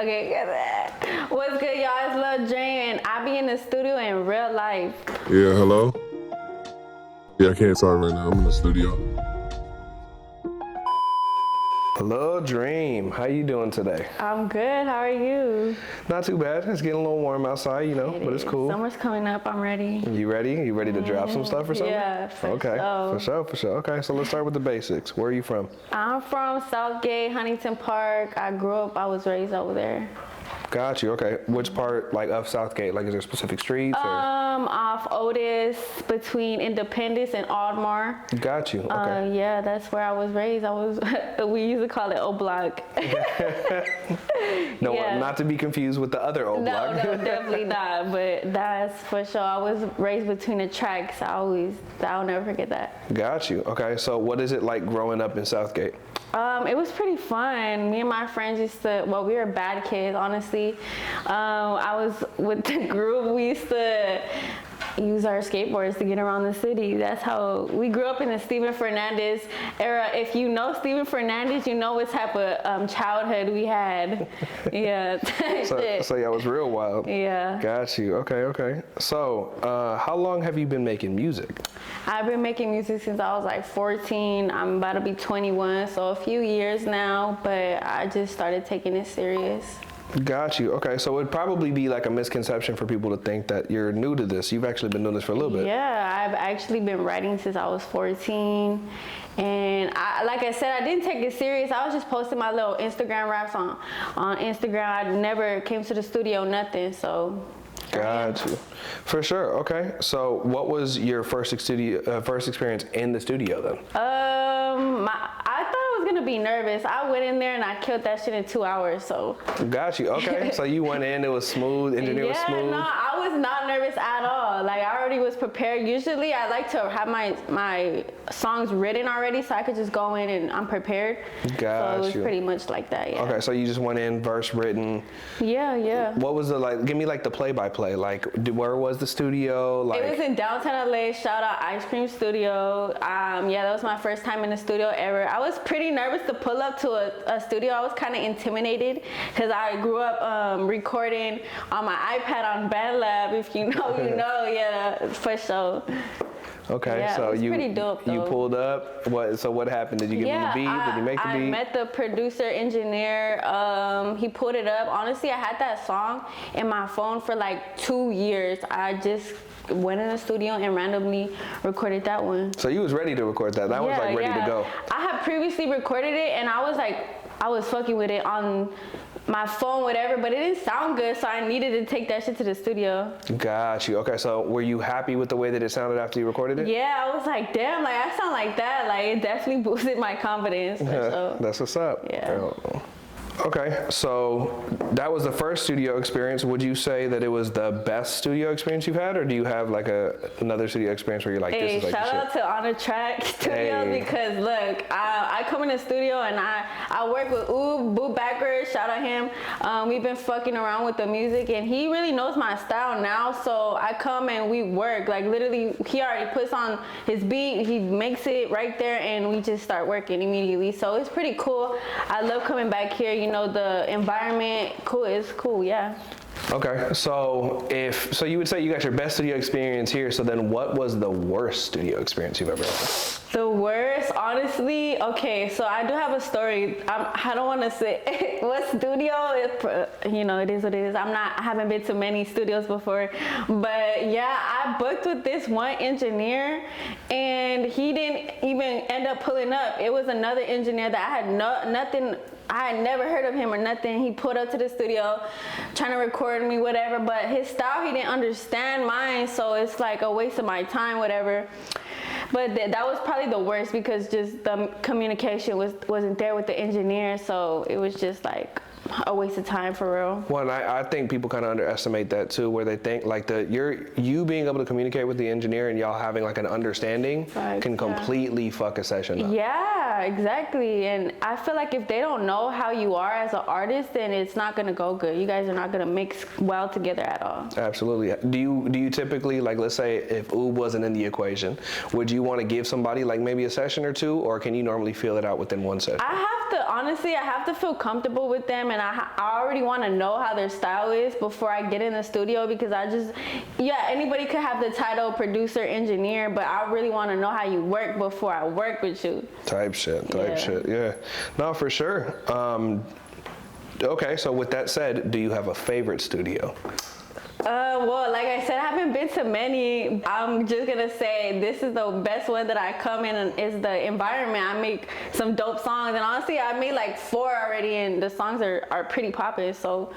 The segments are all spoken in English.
Okay, what's good, y'all? It's Lul Dreaam, and I be in the studio in real life. Yeah, hello? Yeah, I can't talk right now. I'm in the studio. Lul Dream, how you doing today? I'm good. How are you? Not too bad. It's getting a little warm outside, you know, but it's cool. Summer's coming up. I'm ready. You ready? You ready to drop some stuff or something? Yeah, for sure. For sure. Okay, so let's start with the basics. Where are you from? I'm from Southgate, Huntington Park. I was raised over there. Got you. Okay. Which part, like, of Southgate? Like, is there specific streets? Or? Off Otis, between Independence and Ardmore. Got you. Okay. Yeah, that's where I was raised. We used to call it O Block. No, yeah. Not to be confused with the other O Block. No, definitely not. But that's for sure. I was raised between the tracks. I'll never forget that. Got you. Okay. So, what is it like growing up in Southgate? It was pretty fun. Me and my friends we were bad kids, honestly. I was with the group. We used to use our skateboards to get around the city. That's how we grew up in the Steven Fernandez era. If you know Steven Fernandez, you know what type of childhood we had. Yeah. So yeah, it was real wild. Yeah. Got you. Okay. So, how long have you been making music? I've been making music since I was like 14. I'm about to be 21, so a few years now, but I just started taking it serious. Got you. Okay, so it would probably be like a misconception for people to think that you're new to this. You've actually been doing this for a little bit. Yeah, I've actually been writing since I was 14. And like I said, I didn't take it serious. I was just posting my little Instagram raps on Instagram. I never came to the studio, nothing, so. Got you. For sure. Okay. So what was your first experience in the studio then? I thought I was going to be nervous. I went in there and I killed that shit in 2 hours, so. Got you. Okay. So you went in, it was smooth, engineer was smooth? Yeah, no, I was not nervous at all. Like, I already was prepared. Usually, I like to have my songs written already, so I could just go in and I'm prepared. Got you. So it was pretty much like that, yeah. Okay, so you just went in, verse written. Yeah. What was give me like the play-by-play. Like, where was the studio? Like, it was in downtown LA. Shout out Ice Cream Studio. Yeah, that was my first time in the studio ever. I was pretty nervous to pull up to a studio. I was kind of intimidated because I grew up recording on my iPad on BandLab. If you know, you know. Yeah, for sure. Okay, yeah, so it was pretty dope, though. You pulled up. So what happened? Did you give him the beat? Did you make the beat? I met the producer engineer. He put it up. Honestly, I had that song in my phone for like 2 years. I just went in the studio and randomly recorded that one. So you was ready to record that? That was like ready to go. I had previously recorded it and I was fucking with it on my phone, whatever, but it didn't sound good, so I needed to take that shit to the studio. Got you. Okay, so were you happy with the way that it sounded after you recorded it? Yeah, I was like, damn, like I sound like that. Like, it definitely boosted my confidence. So. That's what's up. Yeah. Okay, so that was the first studio experience. Would you say that it was the best studio experience you've had, or do you have like another studio experience where you're like, this is like shout out to On the Track Studio, because look, I come in the studio and I work with BUUBACKWARDS, shout out him. We've been fucking around with the music and he really knows my style now, so I come and we work. Like literally, he already puts on his beat, he makes it right there and we just start working immediately. So it's pretty cool. I love coming back here, you know, the environment, it's cool, yeah. Okay, so you would say you got your best studio experience here, so then what was the worst studio experience you've ever had? The worst, honestly, okay, so I do have a story. I don't want to say what studio, you know, it is what it is. I haven't been to many studios before, but yeah, I booked with this one engineer and he didn't even end up pulling up. It was another engineer that I had never heard of him or nothing. He pulled up to the studio trying to record me, whatever, but his style, he didn't understand mine, so it's like a waste of my time, whatever. But that was probably the worst because just the communication wasn't there with the engineer, so it was just like a waste of time for real. Well, and I think people kind of underestimate that too, where they think like you being able to communicate with the engineer and y'all having like an understanding can completely fuck a session up. Yeah, exactly. And I feel like if they don't know how you are as an artist, then it's not gonna go good. You guys are not gonna mix well together at all. Absolutely. Do you typically, like, let's say if Oob wasn't in the equation, would you want to give somebody like maybe a session or two, or can you normally feel it out within one session? I have I have to feel comfortable with them, and I already want to know how their style is before I get in the studio, because anybody could have the title producer, engineer, but I really want to know how you work before I work with you. Type shit, yeah. No, for sure. Okay, so with that said, do you have a favorite studio? Well, like I said, I haven't been to many. I'm just gonna say this is the best one that I come in, and is the environment. I make some dope songs, and honestly, I made like 4 already, and the songs are pretty poppin', so,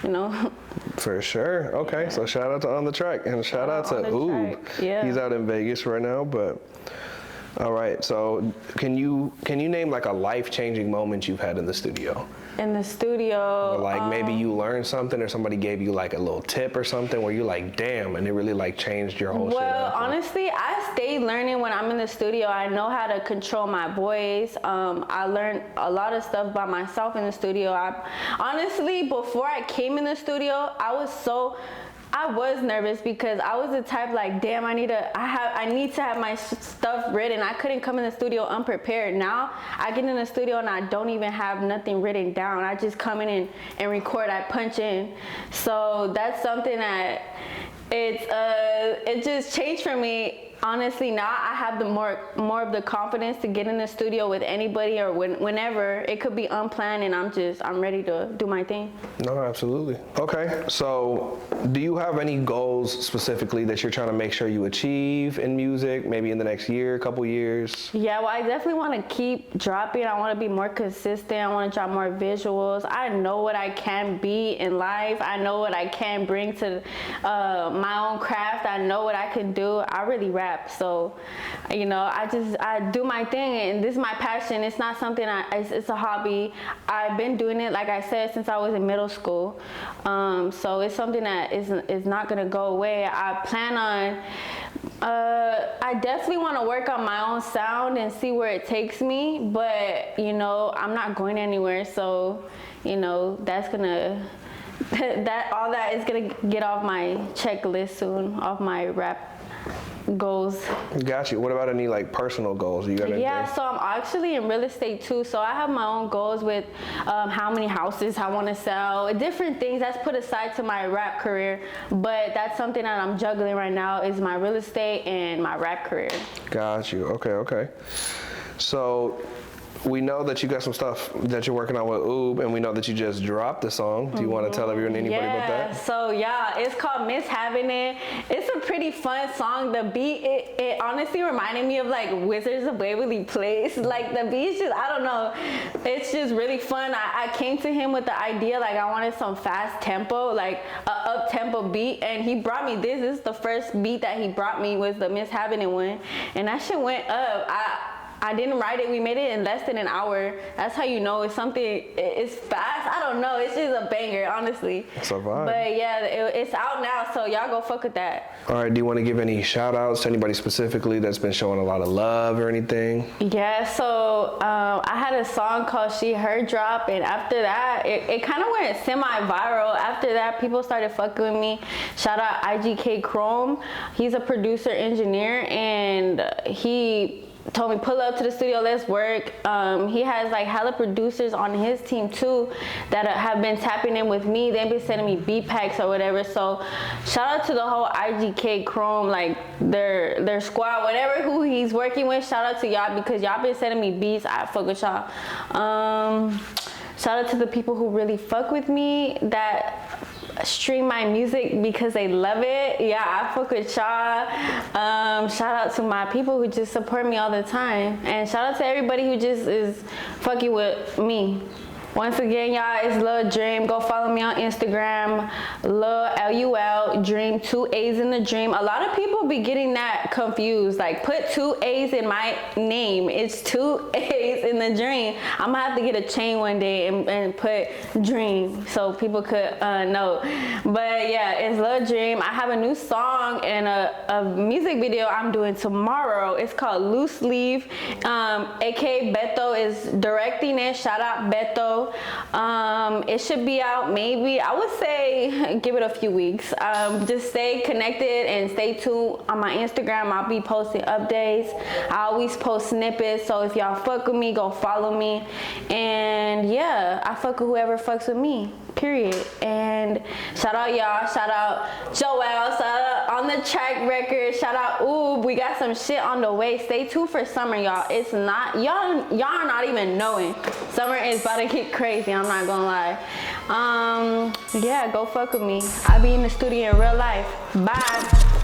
you know. For sure. Okay, so shout out to On The Track, and shout out to Oob. Yeah. He's out in Vegas right now, but all right. So can you name like a life-changing moment you've had in the studio? In the studio. Or like maybe you learned something, or somebody gave you like a little tip or something where you're like, damn, and it really like changed your whole shit. Well, honestly, I stay learning when I'm in the studio. I know how to control my voice. I learned a lot of stuff by myself in the studio. Honestly, before I came in the studio, I was nervous, because I was the type like, damn, I need to have my stuff written. I couldn't come in the studio unprepared. Now I get in the studio and I don't even have nothing written down. I just come in and record. I punch in. So that's something that it just changed for me. Honestly, now I have the more of the confidence to get in the studio with anybody, or whenever. It could be unplanned, and I'm ready to do my thing. No, absolutely. Okay, so do you have any goals specifically that you're trying to make sure you achieve in music, maybe in the next year, couple years? Yeah, well, I definitely want to keep dropping. I want to be more consistent. I want to drop more visuals. I know what I can be in life. I know what I can bring to my own craft. I know what I can do. I really rap. So, you know, I do my thing, and this is my passion. It's not something it's a hobby. I've been doing it, like I said, since I was in middle school. So it's something that is not gonna go away. I plan on, I definitely want to work on my own sound and see where it takes me, but, you know, I'm not going anywhere. So, you know, that's gonna, all that is gonna get off my checklist soon, off my rap goals. Got you. What about any like personal goals? You got anything? Yeah, so I'm actually in real estate too. So I have my own goals with how many houses I want to sell, different things that's put aside to my rap career. But that's something that I'm juggling right now, is my real estate and my rap career. Got you. Okay. So we know that you got some stuff that you're working on with Oob, and we know that you just dropped the song. Do you want to tell everyone, anybody about that? So yeah, it's called Miss Havin. It's a pretty fun song. The beat, it honestly reminded me of like Wizards of Waverly Place. Like the beat's just, I don't know, it's just really fun. I came to him with the idea, like I wanted some fast tempo, like a up tempo beat, and he brought me this. This is the first beat that he brought me, was the Miss Havin one, and that shit went up. I didn't write it. We made it in less than an hour. That's how you know it's something. It's fast. I don't know. It's just a banger, honestly. It's a vibe. But yeah, it's out now, so y'all go fuck with that. All right. Do you want to give any shout outs to anybody specifically that's been showing a lot of love or anything? Yeah. So I had a song called She Her drop, and after that, it kind of went semi-viral. After that, people started fucking with me. Shout out IGK Chrome. He's a producer engineer, and he told me, pull up to the studio, let's work. He has like hella producers on his team too that have been tapping in with me. They've been sending me beat packs or whatever. So shout out to the whole IGK Chrome, like their squad, whatever, who he's working with. Shout out to y'all, because y'all been sending me beats. I fuck with y'all. Shout out to the people who really fuck with me, that stream my music because they love it. Yeah, I fuck with y'all. Shout out to my people who just support me all the time, and shout out to everybody who just is fucking with me. Once again, y'all, it's Lul Dream. Go follow me on Instagram, Lul, L-U-L, Dream, 2 A's in the Dream. A lot of people be getting that confused. Like, put 2 A's in my name. It's 2 A's in the Dream. I'm gonna have to get a chain one day and put Dream so people could know. But yeah, it's Lul Dream. I have a new song and a music video I'm doing tomorrow. It's called Loose Leaf. AKA Beto is directing it. Shout out Beto. video. It should be out maybe, I would say, give it a few weeks. Just stay connected and stay tuned on my Instagram. I'll be posting updates. I always post snippets, so if y'all fuck with me, go follow me. And yeah, I fuck with whoever fucks with me, period. And shout out y'all, shout out Joel, shout out On the Track Record, shout out Oob. We got some shit on the way. Stay tuned for summer, y'all. It's not, y'all are not even knowing. Summer is about to get crazy, I'm not gonna lie. Yeah, go fuck with me. I be in the studio in real life. Bye.